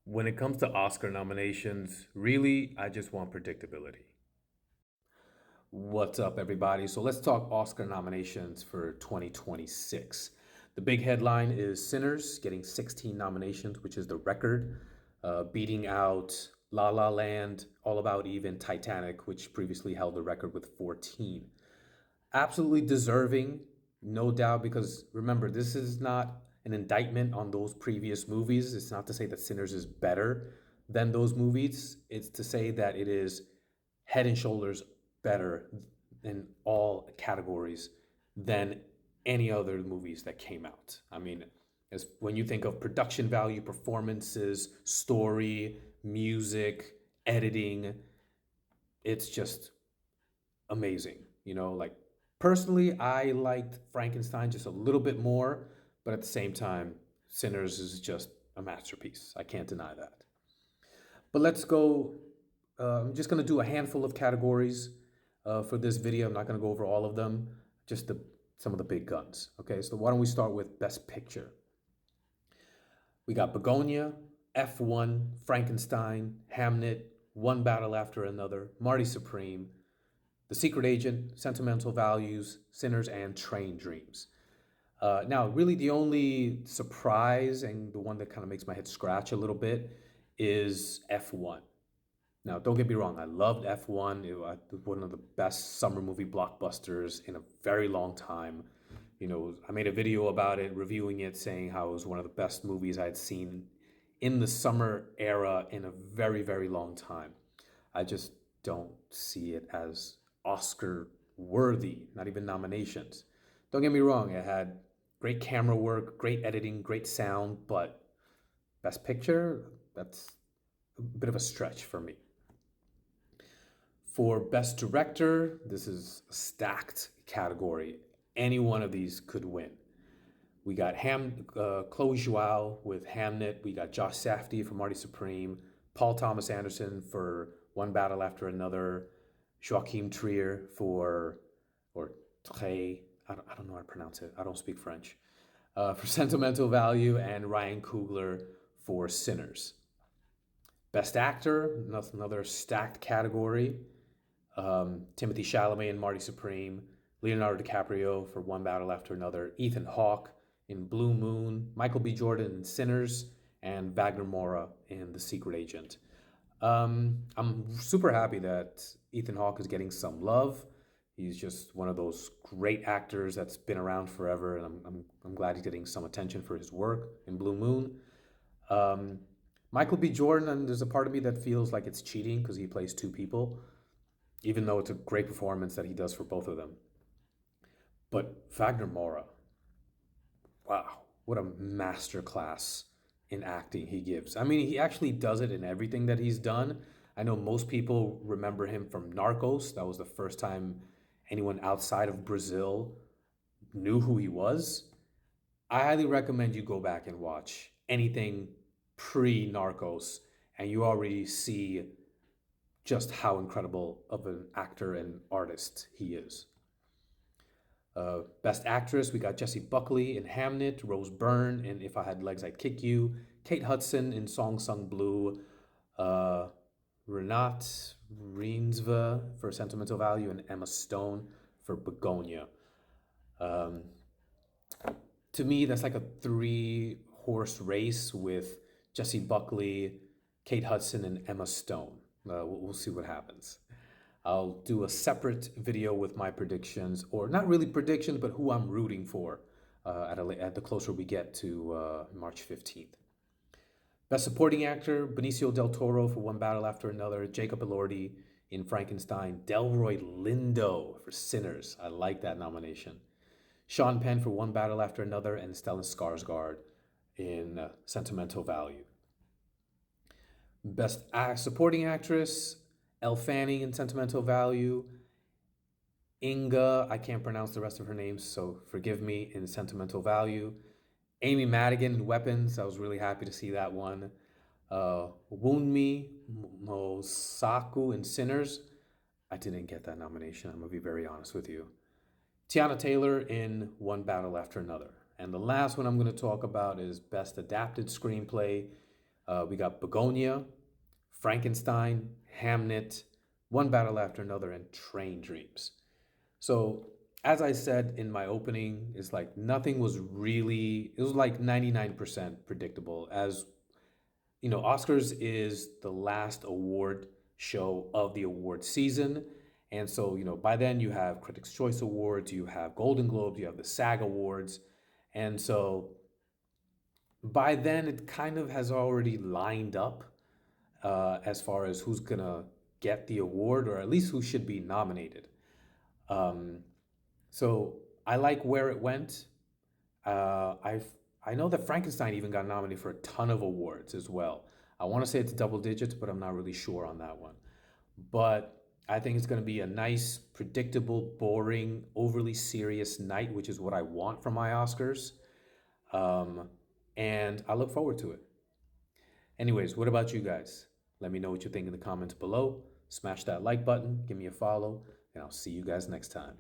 When it comes to Oscar nominations, really, I just want predictability. What's up, everybody? So let's talk Oscar nominations for 2026. The big headline is Sinners getting 16 nominations, which is the record, beating out La La Land, All About Eve, and Titanic, which previously held the record with 14. Absolutely deserving, no doubt, because remember, this is not an indictment on those previous movies. It's not to say that Sinners is better than those movies. It's to say that it is head and shoulders better in all categories than any other movies that came out. I mean, as when you think of production value, performances, story, music, editing, it's just amazing. Like personally, I liked Frankenstein just a little bit more, but at the same time, Sinners is just a masterpiece. I can't deny that. But let's go. I'm just going to do a handful of categories for this video. I'm not going to go over all of them, just some of the big guns. Okay, so why don't we start with Best Picture? We got Begonia, F1, Frankenstein, Hamnet, One Battle After Another, Marty Supreme, the Secret Agent, Sentimental Values, Sinners, and Train Dreams. Now, really, the only surprise and the one that kind of makes my head scratch a little bit is F1. Now, don't get me wrong, I loved F1. It was one of the best summer movie blockbusters in a very long time. I made a video about it, reviewing it, saying how it was one of the best movies I had seen in the summer era in a very, very long time. I just don't see it as Oscar worthy, not even nominations. Don't get me wrong, it had great camera work, great editing, great sound, but Best Picture, that's a bit of a stretch for me. For Best Director, this is a stacked category. Any one of these could win. We got Chloe Zhao with Hamnet. We got Josh Safdie for Marty Supreme. Paul Thomas Anderson for One Battle After Another. Joachim Trier or Trey, I don't know how to pronounce it. I don't speak French. For Sentimental Value, and Ryan Coogler for Sinners. Best Actor, another stacked category. Timothy Chalamet and Marty Supreme. Leonardo DiCaprio for One Battle After Another. Ethan Hawke in Blue Moon. Michael B. Jordan in Sinners. And Wagner Moura in The Secret Agent. I'm super happy that Ethan Hawke is getting some love. He's just one of those great actors that's been around forever, and I'm glad he's getting some attention for his work in Blue Moon. Um, Michael B. Jordan, and there's a part of me that feels like it's cheating because he plays two people, even though it's a great performance that he does for both of them. But Wagner Moura, wow, what a masterclass in acting he gives. I mean, he actually does it in everything that he's done. I know most people remember him from Narcos. That was the first time anyone outside of Brazil knew who he was. I highly recommend you go back and watch anything pre Narcos, and you already see just how incredible of an actor and artist he is. Best Actress, we got Jessie Buckley in Hamnet, Rose Byrne in If I Had Legs, I'd Kick You, Kate Hudson in Song Sung Blue, uh, Renate Reinsve for Sentimental Value, and Emma Stone for Begonia. Um, to me, that's like a three-horse race with Jessie Buckley, Kate Hudson, and Emma Stone. We'll see what happens. I'll do a separate video with my predictions, or not really predictions, but who I'm rooting for at the closer we get to March 15th. Best Supporting Actor, Benicio del Toro for One Battle After Another, Jacob Elordi in Frankenstein, Delroy Lindo for Sinners. I like that nomination. Sean Penn for One Battle After Another, and Stellan Skarsgård in Sentimental Value. Best Supporting Actress, Elle Fanning in Sentimental Value, Inga, I can't pronounce the rest of her names, so forgive me, in Sentimental Value. Amy Madigan in Weapons, I was really happy to see that one. Wunmi Mosaku in Sinners, I didn't get that nomination, I'm gonna be very honest with you. Tiana Taylor in One Battle After Another. And the last one I'm going to talk about is Best Adapted Screenplay. We got Begonia, Frankenstein, Hamnet, One Battle After Another, and Train Dreams. So, as I said in my opening, it's like nothing was really, it was like 99% predictable. As you know, Oscars is the last award show of the award season. And so, you know, by then you have Critics' Choice Awards, you have Golden Globes, you have the SAG Awards. And so by then it kind of has already lined up as far as who's gonna get the award or at least who should be nominated. Um, so I like where it went. I've I know that Frankenstein even got nominated for a ton of awards as well. I want to say it's double digits, but I'm not really sure on that one. But I think it's going to be a nice, predictable, boring, overly serious night, which is what I want from my Oscars. Um, and I look forward to it. Anyways, what about you guys? Let me know what you think in the comments below. Smash that like button, give me a follow, and I'll see you guys next time.